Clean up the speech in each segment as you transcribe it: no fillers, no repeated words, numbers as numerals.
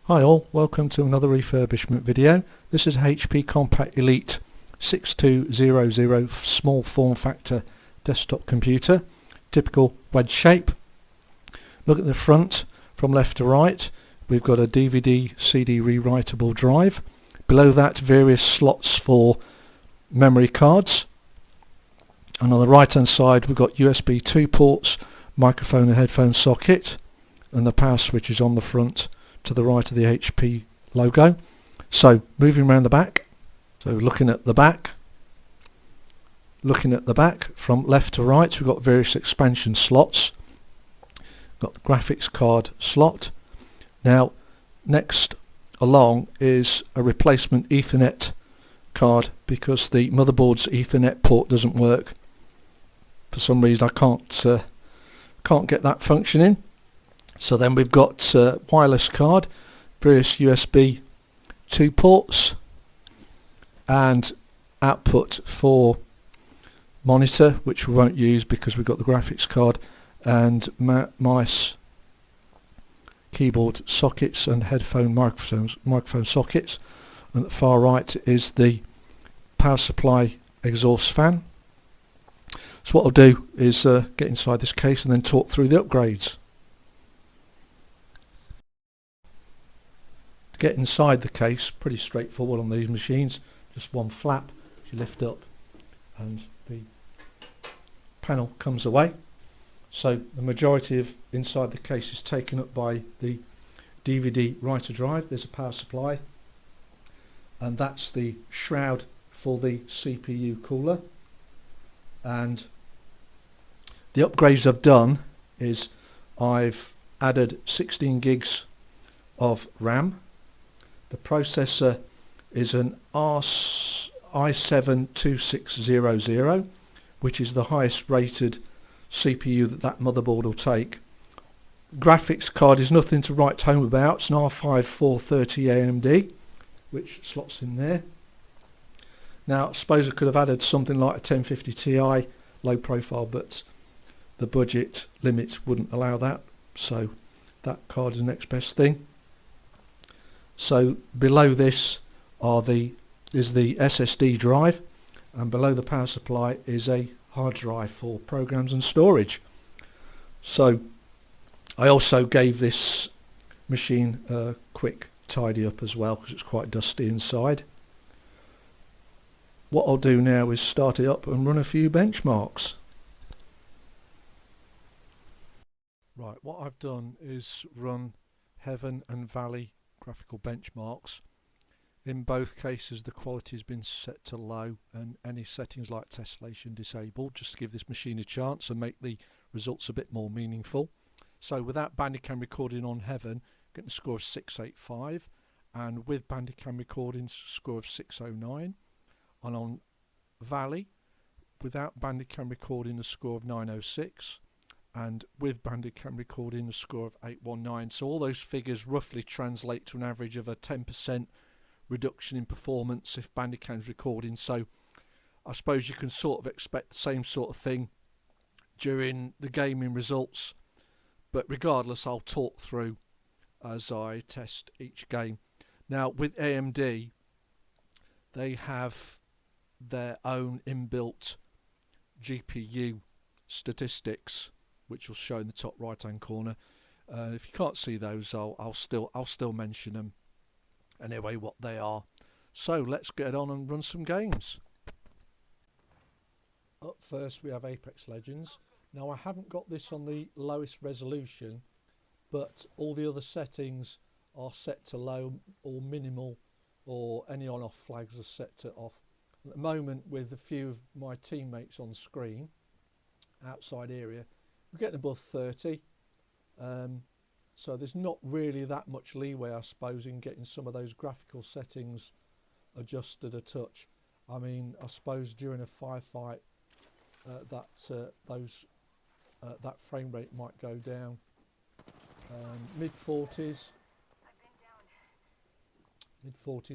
Hi all, welcome to another refurbishment video. This is HP Compaq Elite 6200 small form factor desktop computer, typical wedge shape. Look at the front from left to right. We've got a DVD CD rewritable drive. Below that, various slots for memory cards. And on the right hand side we've got USB 2 ports, microphone and headphone socket, and the power switch is on the front to the right of the HP logo. So moving around the back, so looking at the back from left to right, we've got various expansion slots. Got the graphics card slot. Now next along is a replacement Ethernet card because the motherboard's Ethernet port doesn't work. For some reason I can't get that functioning. So then we've got wireless card, various USB 2 ports, and output for monitor, which we won't use because we've got the graphics card, and mouse, keyboard sockets and headphone microphone sockets. And at the far right is the power supply exhaust fan. So what I'll do is get inside this case and then talk through the upgrades. To get inside the case, pretty straightforward on these machines. Just one flap you lift up and the panel comes away. So the majority of inside the case is taken up by the DVD writer drive. There's a power supply, and that's the shroud for the CPU cooler. And the upgrades I've done is I've added 16 gigs of RAM. The processor is an i7-2600, which is the highest rated CPU that motherboard will take. Graphics card is nothing to write home about. It's an R5 430 AMD, which slots in there. Now I suppose I could have added something like a 1050 Ti low profile, but the budget limit wouldn't allow that, so that card is the next best thing. So below this is the SSD drive, and below the power supply is a hard drive for programs and storage. So I also gave this machine a quick tidy up as well because it's quite dusty inside. What I'll do now is start it up and run a few benchmarks. Right, what I've done is run Heaven and Valley graphical benchmarks. In both cases the quality has been set to low and any settings like tessellation disabled, just to give this machine a chance and make the results a bit more meaningful. So without Bandicam recording on Heaven, getting a score of 685, and with Bandicam recording, score of 609. And on Valley, without Bandicam recording, a score of 906, and with Bandicam recording, a score of 819. So all those figures roughly translate to an average of a 10% reduction in performance if Bandicam's recording. So I suppose you can sort of expect the same sort of thing during the gaming results, but regardless I'll talk through as I test each game. Now with AMD, they have their own inbuilt GPU statistics, which will show in the top right hand corner. If you can't see those, I'll still mention them anyway, what they are. So let's get on and run some games. Up first we have Apex Legends. Now I haven't got this on the lowest resolution, but all the other settings are set to low or minimal, or any on off flags are set to off. At the moment, with a few of my teammates on screen, outside area, we're getting above 30. So there's not really that much leeway, I suppose, in getting some of those graphical settings adjusted a touch. I mean, I suppose during a firefight, that frame rate might go down. Mid 40s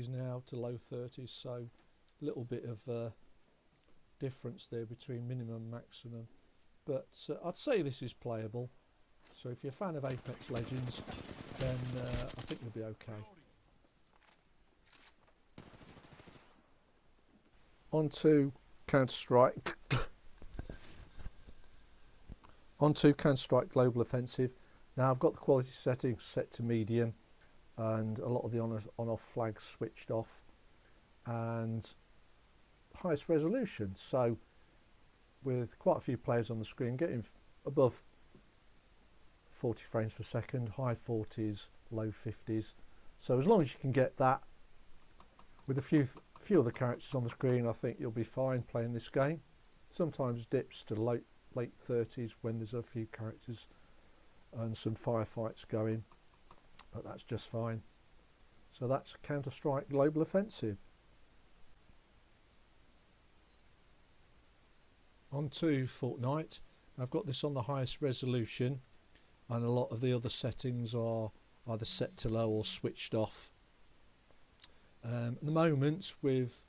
now to low 30s, so a little bit of difference there between minimum and maximum. But I'd say this is playable. So if you're a fan of Apex Legends, then I think you'll be okay. On to Counter-Strike. On to Counter-Strike Global Offensive. Now I've got the quality settings set to medium and a lot of the on-off flags switched off, and highest resolution. So with quite a few players on the screen, getting above 40 frames per second, high 40s, low 50s. So as long as you can get that with a few of the characters on the screen, I think you'll be fine playing this game. Sometimes dips to late 30s when there's a few characters and some firefights going, but that's just fine. So that's Counter-Strike Global Offensive. On to Fortnite. I've got this on the highest resolution, and a lot of the other settings are either set to low or switched off. At the moment, with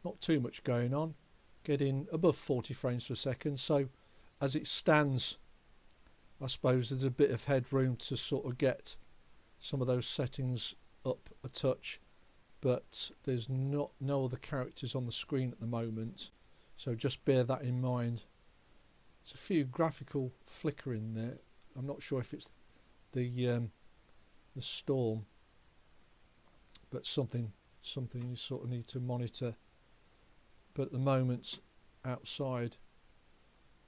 not too much going on, getting above 40 frames per second. So as it stands, I suppose there's a bit of headroom to sort of get some of those settings up a touch, but there's no other characters on the screen at the moment, so just bear that in mind. There's a few graphical flicker in there. I'm not sure if it's the storm, but something you sort of need to monitor. But at the moment, outside,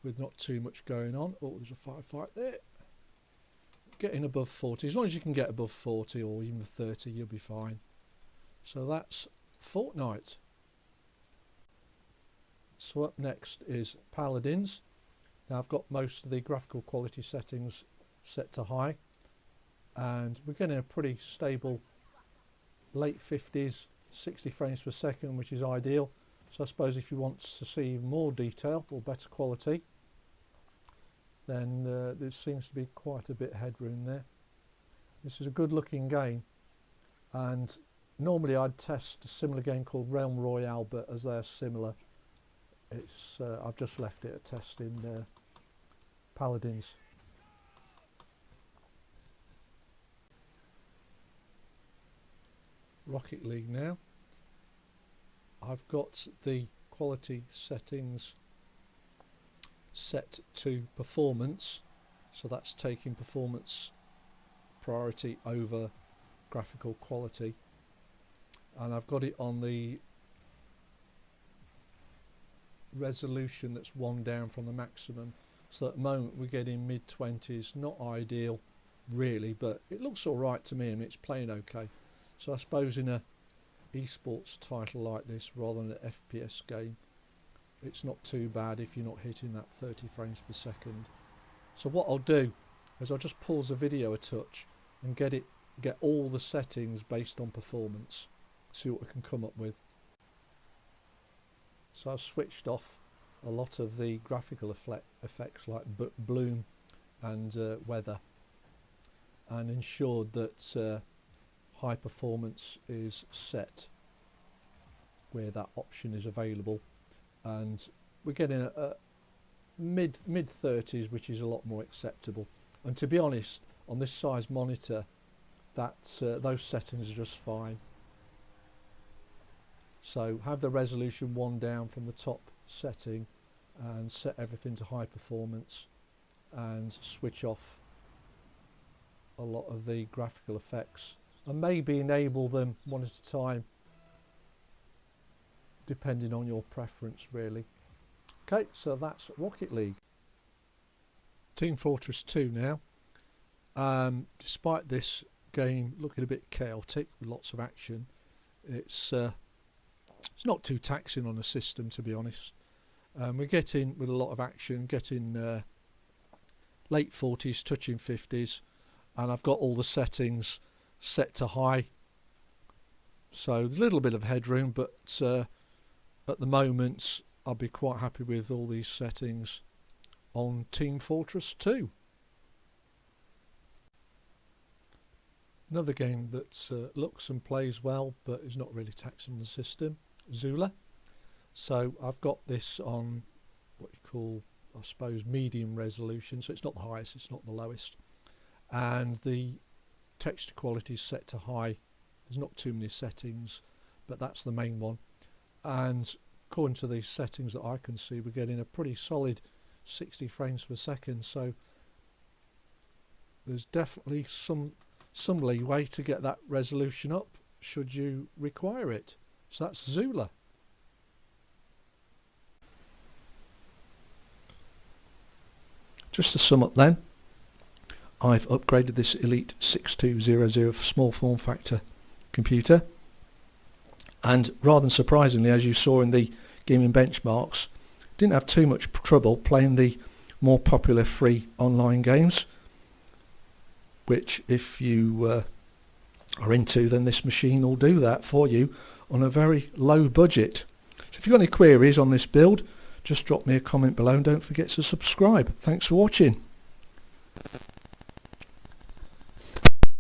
with not too much going on. Oh, there's a firefight there. Getting above 40. As long as you can get above 40 or even 30, you'll be fine. So that's Fortnite. So up next is Paladins. Now I've got most of the graphical quality settings set to high, and we're getting a pretty stable late 50s, 60 frames per second, which is ideal. So I suppose if you want to see more detail or better quality, then there seems to be quite a bit of headroom there. This is a good looking game, and normally I'd test a similar game called Realm Royale, but as they're similar, it's I've just left it a test in Paladins. Rocket League now. I've got the quality settings set to performance, so that's taking performance priority over graphical quality, and I've got it on the resolution that's one down from the maximum. So at the moment we're getting mid-20s, not ideal really, but it looks all right to me and it's playing okay. So I suppose in a esports title like this rather than an FPS game, it's not too bad if you're not hitting that 30 frames per second. So what I'll do is I'll just pause the video a touch and get all the settings based on performance, see what we can come up with. So I've switched off a lot of the graphical effects like bloom and weather, and ensured that high performance is set where that option is available, and we're getting a mid 30s, which is a lot more acceptable. And to be honest, on this size monitor, those settings are just fine. So have the resolution one down from the top setting and set everything to high performance, and switch off a lot of the graphical effects, and maybe enable them one at a time depending on your preference really. Okay, so that's Rocket League. Team Fortress 2 now. Despite this game looking a bit chaotic with lots of action, it's not too taxing on the system, to be honest. We're getting, with a lot of action, getting late 40s, touching 50s, and I've got all the settings set to high. So there's a little bit of headroom, but at the moment I'll be quite happy with all these settings on Team Fortress 2. Another game that looks and plays well but is not really taxing the system, Zula. So I've got this on what you call, I suppose, medium resolution, so it's not the highest, it's not the lowest, and the texture quality is set to high. There's not too many settings, but that's the main one. And according to these settings that I can see, we're getting a pretty solid 60 frames per second. So there's definitely some leeway to get that resolution up should you require it. So that's Zula. Just to sum up then, I've upgraded this Elite 6200 small form factor computer, and rather than surprisingly, as you saw in the gaming benchmarks, didn't have too much trouble playing the more popular free online games, which if you are into, then this machine will do that for you on a very low budget. So if you've got any queries on this build, just drop me a comment below and don't forget to subscribe. Thanks for watching.